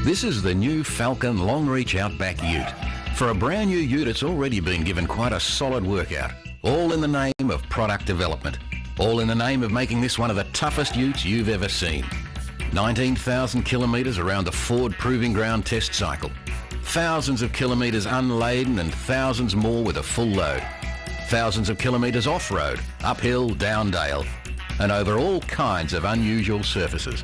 This is the new Falcon long-reach Outback Ute. For a brand new ute, it's already been given quite a solid workout, all in the name of product development, all in the name of making this one of the toughest utes you've ever seen. 19,000 kilometres around the Ford Proving Ground test cycle. Thousands of kilometres unladen and thousands more with a full load. Thousands of kilometres off-road, uphill, down dale, and over all kinds of unusual surfaces.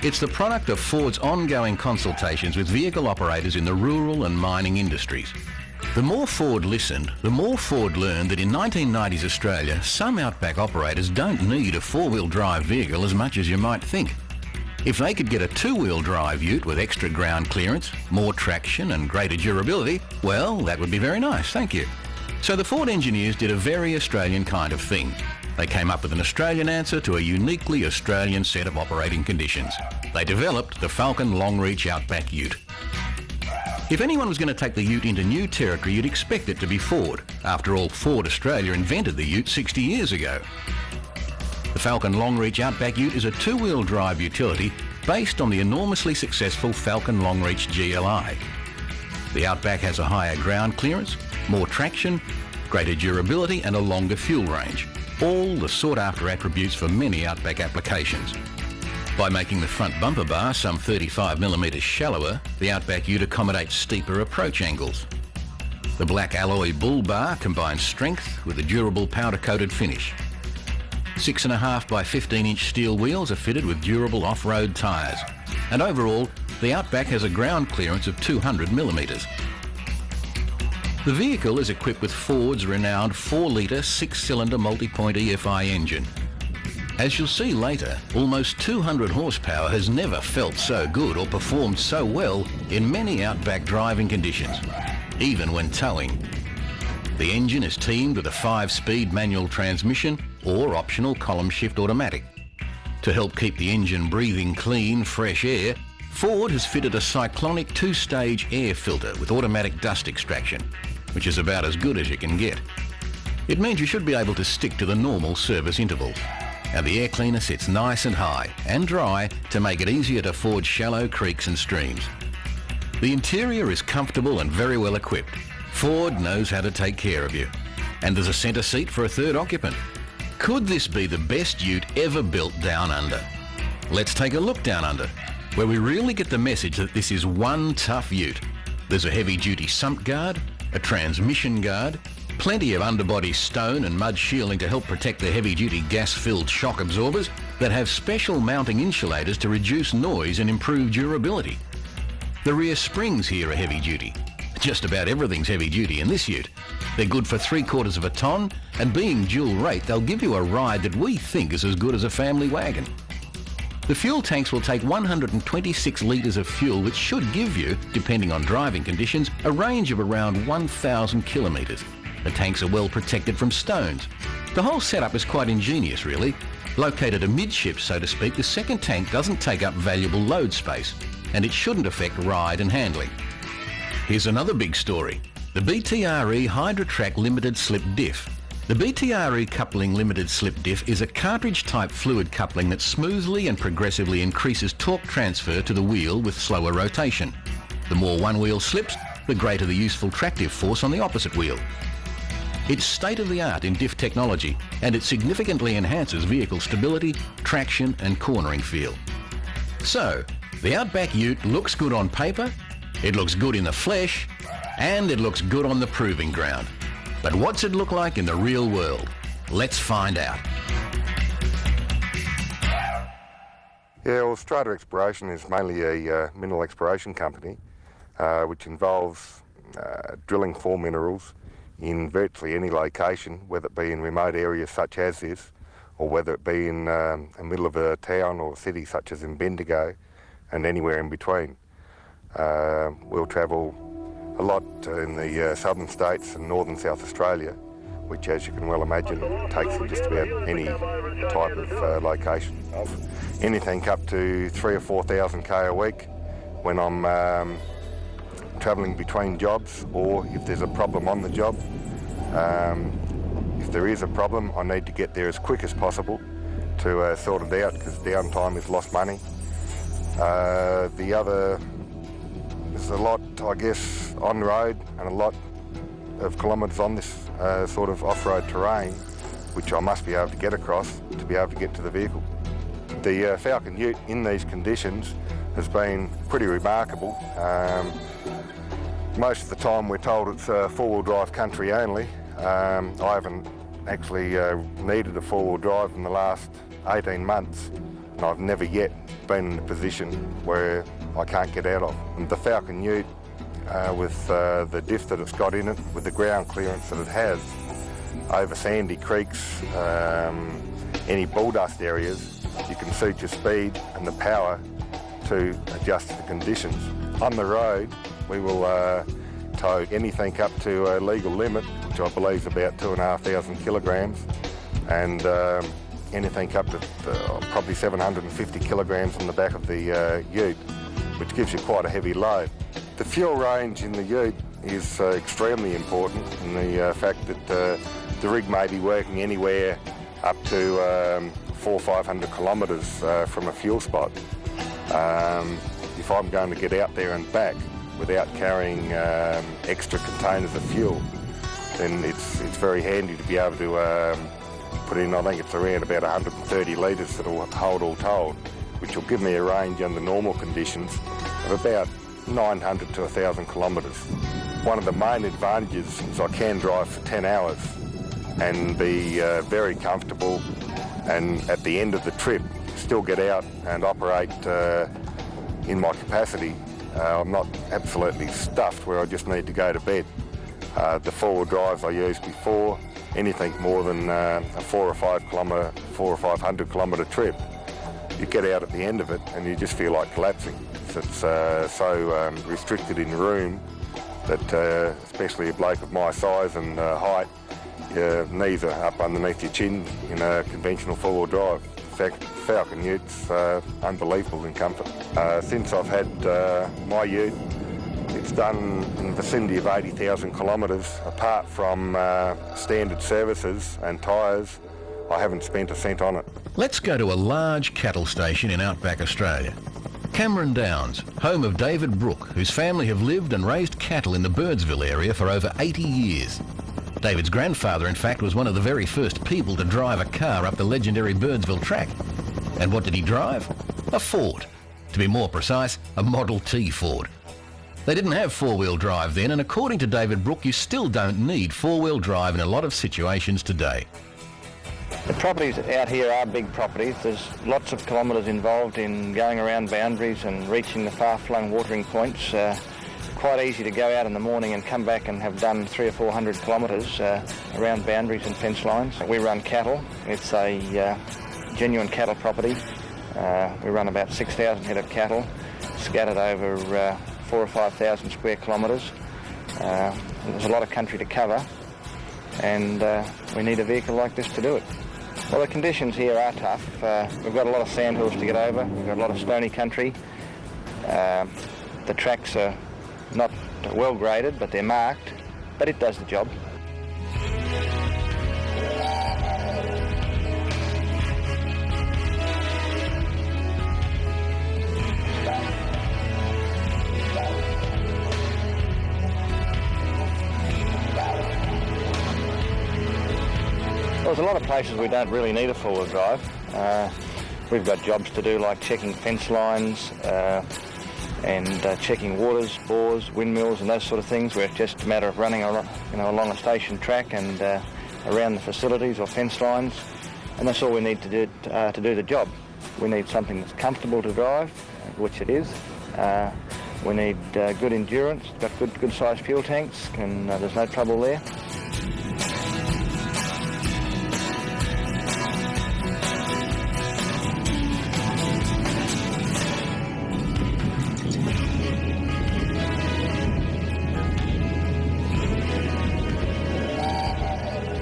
It's the product of Ford's ongoing consultations with vehicle operators in the rural and mining industries. The more Ford listened, the more Ford learned that in 1990s Australia, some Outback operators don't need a four-wheel drive vehicle as much as you might think. If they could get a two-wheel drive ute with extra ground clearance, more traction and greater durability, well, that would be very nice, thank you. So the Ford engineers did a very Australian kind of thing. They came up with an Australian answer to a uniquely Australian set of operating conditions. They developed the Falcon long-reach Outback Ute. If anyone was going to take the ute into new territory, you'd expect it to be Ford. After all, Ford Australia invented the ute 60 years ago. The Falcon long-reach Outback Ute is a two-wheel drive utility based on the enormously successful Falcon long-reach GLI. The Outback has a higher ground clearance, more traction, greater durability and a longer fuel range. All the sought-after attributes for many Outback applications. By making the front bumper bar some 35mm shallower, the Outback Ute accommodates steeper approach angles. The black alloy bull bar combines strength with a durable powder-coated finish. 6.5 by 15-inch steel wheels are fitted with durable off-road tyres. And overall, the Outback has a ground clearance of 200mm. The vehicle is equipped with Ford's renowned 4-litre 6-cylinder multi-point EFI engine. As you'll see later, almost 200 horsepower has never felt so good or performed so well in many Outback driving conditions, even when towing. The engine is teamed with a 5-speed manual transmission or optional column shift automatic. To help keep the engine breathing clean, fresh air, Ford has fitted a cyclonic 2-stage air filter with automatic dust extraction, which is about as good as you can get. It means you should be able to stick to the normal service intervals. And the air cleaner sits nice and high and dry to make it easier to ford shallow creeks and streams. The interior is comfortable and very well equipped. Ford knows how to take care of you. And there's a centre seat for a third occupant. Could this be the best ute ever built down under? Let's take a look down under, where we really get the message that this is one tough ute. There's a heavy-duty sump guard, a transmission guard, plenty of underbody stone and mud shielding to help protect the heavy-duty gas-filled shock absorbers that have special mounting insulators to reduce noise and improve durability. The rear springs here are heavy-duty. Just about everything's heavy-duty in this ute. They're good for 3/4 of a tonne, and being dual rate, they'll give you a ride that we think is as good as a family wagon. The fuel tanks will take 126 litres of fuel, which should give you, depending on driving conditions, a range of around 1,000 kilometres. The tanks are well protected from stones. The whole setup is quite ingenious, really. Located amidships, so to speak, the second tank doesn't take up valuable load space, and it shouldn't affect ride and handling. Here's another big story. The BTRE Hydrotrack Limited Slip Diff. The BTRE Coupling Limited Slip Diff is a cartridge-type fluid coupling that smoothly and progressively increases torque transfer to the wheel with slower rotation. The more one wheel slips, the greater the useful tractive force on the opposite wheel. It's state-of-the-art in diff technology, and it significantly enhances vehicle stability, traction and cornering feel. So, the Outback Ute looks good on paper, it looks good in the flesh, and it looks good on the proving ground. But what's it look like in the real world? Let's find out. Yeah, well, Strata Exploration is mainly a mineral exploration company, which involves drilling for minerals in virtually any location, whether it be in remote areas such as this, or whether it be in the middle of a town or city such as in Bendigo, and anywhere in between. We'll travel a lot in the southern states and northern South Australia, which, as you can well imagine, takes in just about any type of location. Anything up to 3,000 or 4,000 k a week when I'm travelling between jobs, or if there's a problem on the job. If there is a problem, I need to get there as quick as possible to sort it out, because downtime is lost money. The other There's a lot, I guess, on road and a lot of kilometres on this sort of off-road terrain, which I must be able to get across to be able to get to the vehicle. The Falcon Ute in these conditions has been pretty remarkable. Most of the time we're told it's four-wheel drive country only. I haven't actually needed a four-wheel drive in the last 18 months, and I've never yet been in a position where I can't get out of. And the Falcon Ute, with the diff that it's got in it, with the ground clearance that it has, over sandy creeks, any bull dust areas, you can suit your speed and the power to adjust to the conditions. On the road, we will tow anything up to a legal limit, which I believe is about 2,500 kilograms, and anything up to probably 750 kilograms on the back of the ute, which gives you quite a heavy load. The fuel range in the ute is extremely important in the fact that the rig may be working anywhere up to 400 or 500 kilometres from a fuel spot. If I'm going to get out there and back without carrying extra containers of fuel, then it's very handy to be able to put in, I think it's around about 130 litres that'll hold all told, which will give me a range under normal conditions of about 900 to 1,000 kilometres. One of the main advantages is I can drive for 10 hours and be very comfortable, and at the end of the trip still get out and operate in my capacity. I'm not absolutely stuffed where I just need to go to bed. The four-wheel drives I used before, anything more than a 400 or 500 kilometre trip, you get out at the end of it and you just feel like collapsing. It's so restricted in room that, especially a bloke of my size and height, your knees are up underneath your chin in a conventional four-wheel drive. In fact, Falcon Ute's unbelievable in comfort. Since I've had my ute, it's done in the vicinity of 80,000 kilometres. Apart from standard services and tyres, I haven't spent a cent on it. Let's go to a large cattle station in Outback Australia. Cameron Downs, home of David Brook, whose family have lived and raised cattle in the Birdsville area for over 80 years. David's grandfather, in fact, was one of the very first people to drive a car up the legendary Birdsville track. And what did he drive? A Ford. To be more precise, a Model T Ford. They didn't have four-wheel drive then, and according to David Brook, you still don't need four-wheel drive in a lot of situations today. The properties out here are big properties. There's lots of kilometres involved in going around boundaries and reaching the far-flung watering points. Quite easy to go out in the morning and come back and have done 300 or 400 kilometres around boundaries and fence lines. We run cattle. It's a genuine cattle property. We run about 6,000 head of cattle scattered over 4,000 or 5,000 square kilometres. There's a lot of country to cover, and we need a vehicle like this to do it. Well, the conditions here are tough. We've got a lot of sandhills to get over. We've got a lot of stony country. The tracks are not well graded, but they're marked, but it does the job. Well, there's a lot of places we don't really need a four-wheel drive. We've got jobs to do like checking fence lines and checking waters, bores, windmills and those sort of things, where it's just a matter of running along a station track and around the facilities or fence lines, and that's all we need to do the job. We need something that's comfortable to drive, which it is. We need good endurance, got good sized fuel tanks, and there's no trouble there.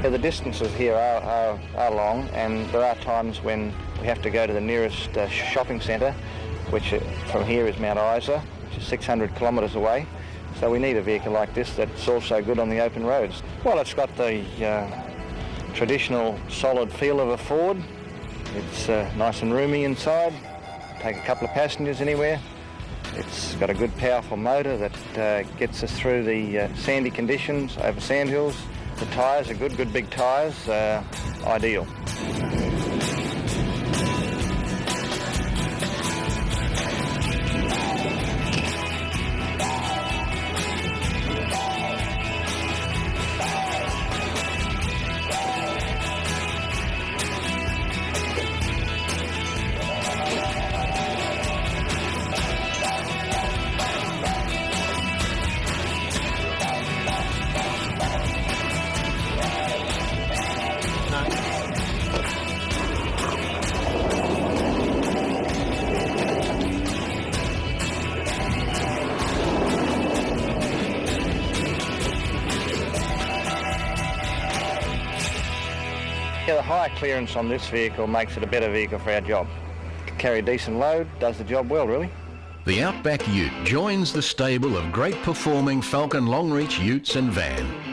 The distances here are long, and there are times when we have to go to the nearest shopping centre, which from here is Mount Isa, which is 600 kilometres away. So we need a vehicle like this that's also good on the open roads. Well, it's got the traditional solid feel of a Ford. It's nice and roomy inside, take a couple of passengers anywhere. It's got a good powerful motor that gets us through the sandy conditions over sandhills. The tyres are good big tyres, ideal. Yeah, the higher clearance on this vehicle makes it a better vehicle for our job. Can carry a decent load, does the job well really. The Outback Ute joins the stable of great performing Falcon long reach utes and van.